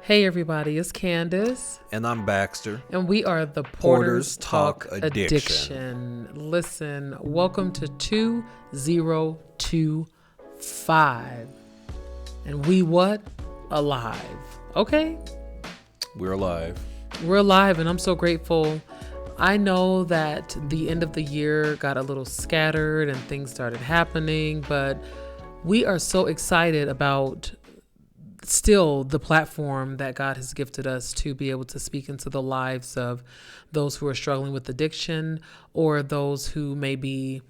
Hey everybody, it's Candace. And I'm Baxter. And we are the Porters Talk Addiction. Listen, welcome to 2025. And we what? Alive. Okay? We're alive. We're alive, and I'm so grateful. I know that the end of the year got a little scattered and things started happening, but we are so excited about still the platform that God has gifted us to be able to speak into the lives of those who are struggling with addiction or those who may be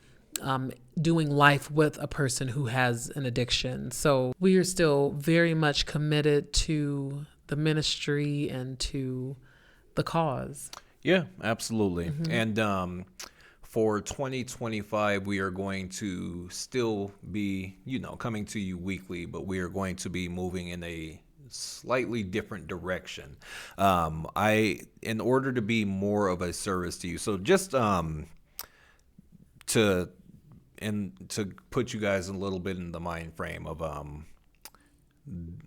doing life with a person who has an addiction. So we are still very much committed to the ministry and to the cause. Yeah, absolutely. Mm-hmm. And for 2025, we are going to still be, coming to you weekly, but we are going to be moving in a slightly different direction. In order to be more of a service to you, so just to put you guys a little bit in the mind frame of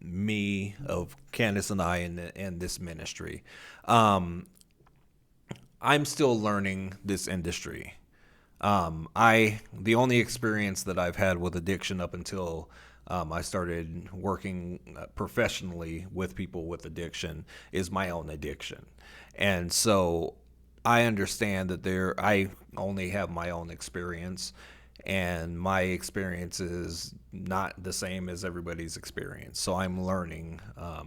me, of Candace and I in this ministry. I'm still learning this industry. The only experience that I've had with addiction up until I started working professionally with people with addiction is my own addiction. And so I understand that I only have my own experience, and my experience is not the same as everybody's experience. So I'm learning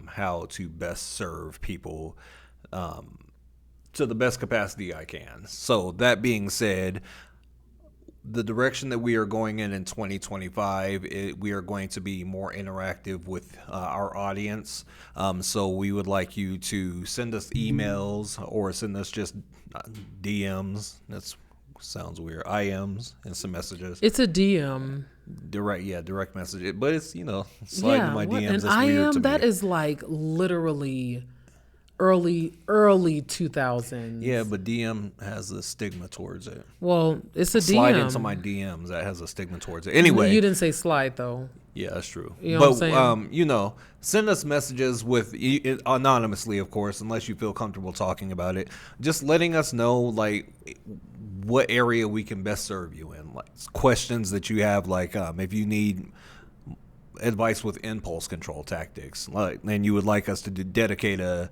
how to best serve people to the best capacity I can. So that being said, the direction that we are going in 2025, we are going to be more interactive with our audience. So we would like you to send us emails or send us just DMs. That sounds weird. IMs and some messages. It's a DM. Direct message. But it's, slide in my DMs. An IM, that is like literally early 2000s. Yeah, but DM has a stigma towards it. Well, it's a DM. Slide into my DMs, that has a stigma towards it. Anyway, you didn't say slide though. Yeah, that's true. You know what I'm saying? Send us messages with anonymously, of course, unless you feel comfortable talking about it. Just letting us know like what area we can best serve you in, like questions that you have, like if you need advice with impulse control tactics, and you would like us to dedicate a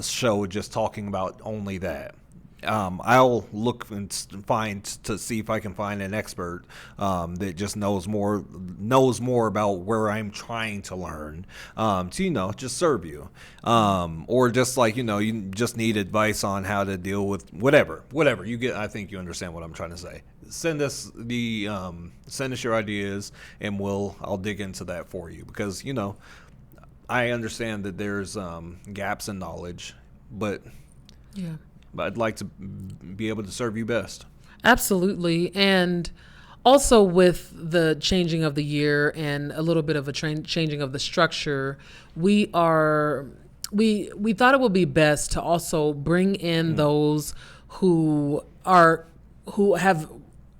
show just talking about only that. I'll look and find to see if I can find an expert that just knows more about where I'm trying to learn to just serve you, or just like you just need advice on how to deal with whatever you get. I think you understand what I'm trying to say. Send us your ideas, and I'll dig into that for you, because I understand that there's gaps in knowledge, but I'd like to be able to serve you best. Absolutely. And also with the changing of the year and a little bit of a changing of the structure, we thought it would be best to also bring in those who have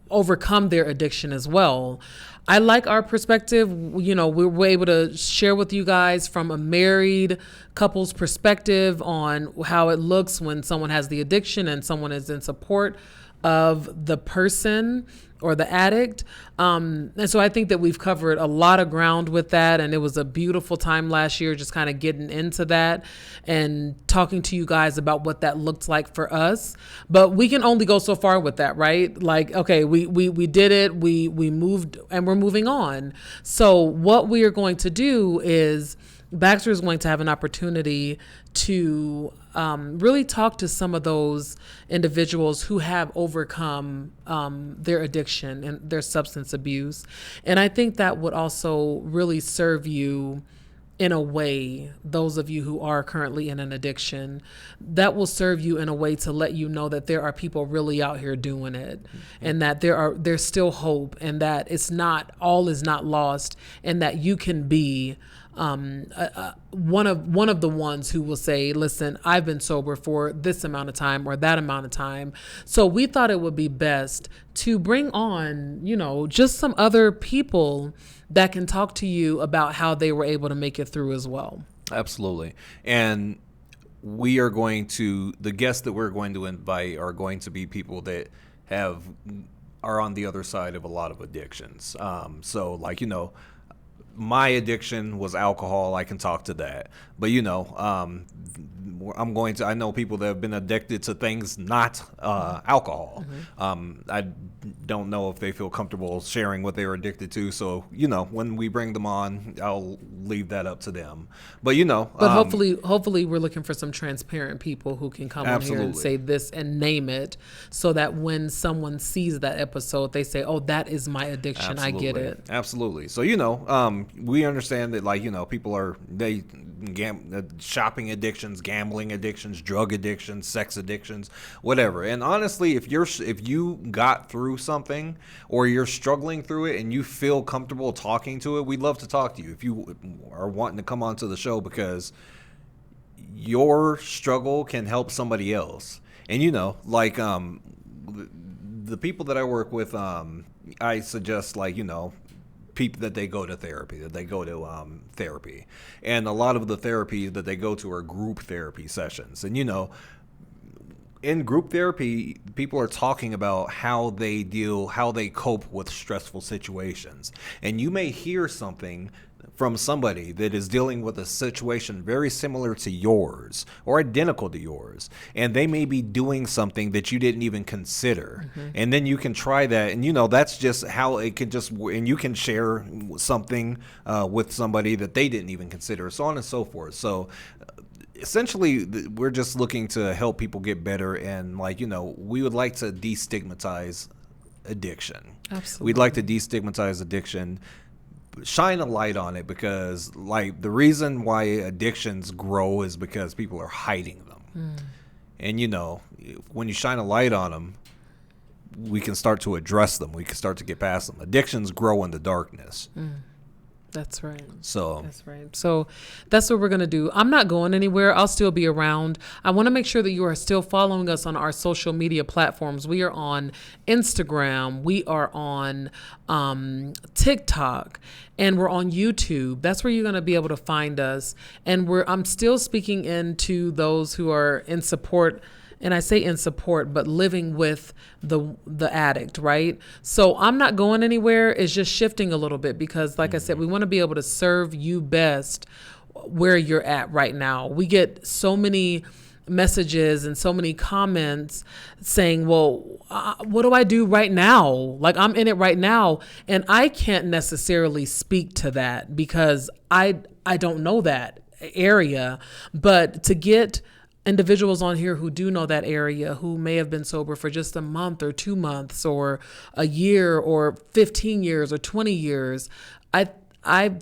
overcome their addiction as well. I like our perspective. We were able to share with you guys from a married couple's perspective on how it looks when someone has the addiction and someone is in support of the person or the addict. And so I think that we've covered a lot of ground with that. And it was a beautiful time last year, just kind of getting into that and talking to you guys about what that looked like for us. But we can only go so far with that, right? Like, okay, we did it, we moved, and we're moving on. So what we are going to do is Baxter is going to have an opportunity to really talk to some of those individuals who have overcome their addiction and their substance abuse. And I think that would also really serve you in a way, those of you who are currently in an addiction, that will serve you in a way to let you know that there are people really out here doing it, and that there's still hope, and that all is not lost, and that you can be one of the ones who will say, listen, I've been sober for this amount of time or that amount of time. So we thought it would be best to bring on, just some other people that can talk to you about how they were able to make it through as well. Absolutely. And the guests that we're going to invite are going to be people that are on the other side of a lot of addictions. So like, my addiction was alcohol. I can talk to that. But, I know people that have been addicted to things not alcohol. I don't know if they feel comfortable sharing what they were addicted to. So, when we bring them on, I'll leave that up to them. But, But hopefully we're looking for some transparent people who can come on here and Absolutely. say this and name it, so that when someone sees that episode, they say, oh, that is my addiction. I get it. Absolutely. So, we understand that, people shopping addictions, gambling addictions, drug addictions, sex addictions, whatever. And honestly, if you got through something or you're struggling through it and you feel comfortable talking to it, we'd love to talk to you. If you are wanting to come onto the show because your struggle can help somebody else. And the people that I work with, I suggest people that they go to therapy, therapy. And a lot of the therapy that they go to are group therapy sessions. And, in group therapy, people are talking about how they cope with stressful situations. And you may hear something from somebody that is dealing with a situation very similar to yours or identical to yours, and they may be doing something that you didn't even consider. And then you can try that, and that's just how it can and you can share something with somebody that they didn't even consider, so on and so forth. So essentially, we're just looking to help people get better, and we would like to destigmatize addiction. Absolutely. We'd like to destigmatize addiction, shine a light on it, because the reason why addictions grow is because people are hiding them. And when you shine a light on them, we can start to address them. We can start to get past them. Addictions grow in the darkness. That's right. So That's right. So that's what we're going to do. I'm not going anywhere. I'll still be around. I want to make sure that you are still following us on our social media platforms. We are on Instagram. We are on TikTok, and we're on YouTube. That's where you're going to be able to find us. And I'm still speaking into those who are in support. And I say in support, but living with the addict, right? So I'm not going anywhere. It's just shifting a little bit because, like I said, we want to be able to serve you best where you're at right now. We get so many messages and so many comments saying, well, what do I do right now? Like, I'm in it right now. And I can't necessarily speak to that because I don't know that area. But to get individuals on here who do know that area, who may have been sober for just a month or 2 months or a year or 15 years or 20 years, I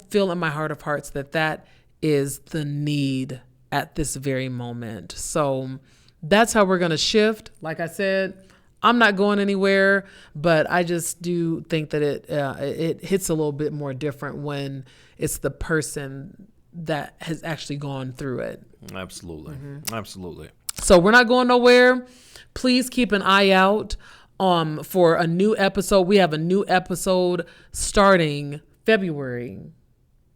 feel in my heart of hearts that is the need at this very moment. So that's how we're going to shift. Like I said, I'm not going anywhere, but I just do think that it hits a little bit more different when it's the person that has actually gone through it. absolutely. Absolutely. So we're not going nowhere. Please keep an eye out for a new episode. We have a new episode starting February.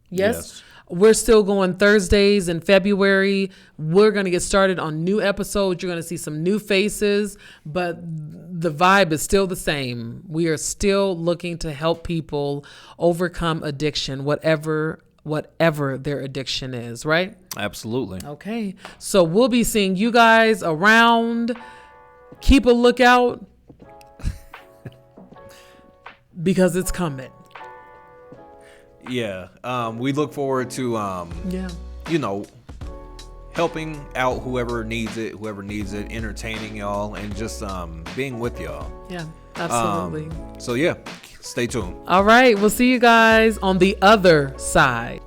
Yes. We're still going Thursdays in February. We're going to get started on new episodes. You're going to see some new faces, but the vibe is still the same. We are still looking to help people overcome addiction, whatever their addiction is, right? Absolutely. Okay. So we'll be seeing you guys around. Keep a lookout because it's coming. Yeah. We look forward to helping out whoever needs it, entertaining y'all, and just being with y'all. Yeah, absolutely. So yeah, stay tuned. All right. We'll see you guys on the other side.